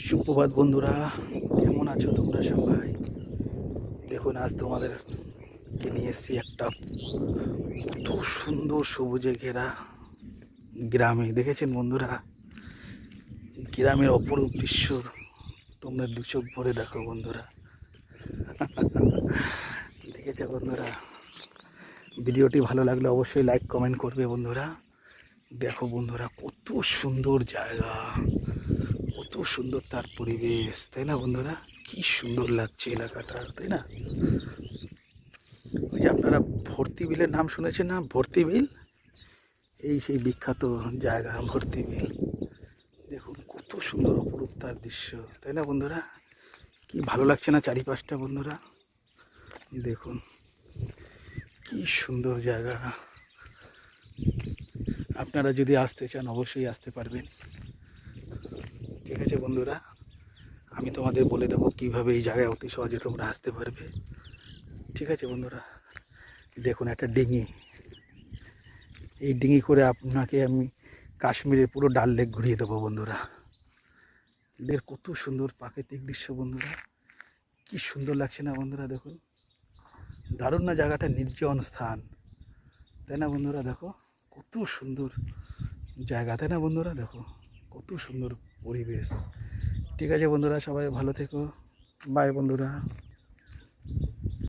সুপ্রভাত বন্ধুরা, কেমন আছো তোমরা সবাই? দেখুন, আজ তোমাদেরকে নিয়ে এসেছি একটা কত সুন্দর সবুজে ঘেরা গ্রামে। দেখেছেন বন্ধুরা, গ্রামের অপরূপ দৃশ্য তোমরা দু চোখ ভরে দেখো বন্ধুরা। দেখেছো বন্ধুরা? ভিডিওটি ভালো লাগলে অবশ্যই লাইক কমেন্ট করবে বন্ধুরা। দেখো বন্ধুরা, কত সুন্দর জায়গা, কত সুন্দর তার পরিবেশ, তাই না বন্ধুরা? কি সুন্দর লাগছে এলাকাটা, তাই না? ওই যে আপনারা ভর্তি বিলের নাম শুনেছেন না? ভর্তি বিল, এই সেই বিখ্যাত জায়গা ভর্তি বিল। দেখুন কত সুন্দর অপরূপ তার দৃশ্য, তাই না বন্ধুরা? কি ভালো লাগছে না চারিপাশটা বন্ধুরা? দেখুন কি সুন্দর জায়গা। আপনারা যদি আসতে চান অবশ্যই আসতে পারবেন। ঠিক আছে বন্ধুরা, আমি তোমাদের বলে দেবো কীভাবে এই জায়গায় অতি সহজে তোমরা আসতে পারবে। ঠিক আছে বন্ধুরা, দেখুন একটা ডিঙি, এই ডিঙি করে আপনাকে আমি কাশ্মীরের পুরো ডাল লেক ঘুরিয়ে দেবো বন্ধুরা। এদের কত সুন্দর প্রাকৃতিক দৃশ্য বন্ধুরা, কি সুন্দর লাগছে না বন্ধুরা? দেখুন, দারুণ না জায়গাটা? নির্জন স্থান, তাই না বন্ধুরা? দেখো কত সুন্দর জায়গা, তাই না বন্ধুরা? দেখো কত সুন্দর পরিবেশ। ঠিক আছে বন্ধুরা, সবাই ভালো থেকো। বাই বন্ধুরা।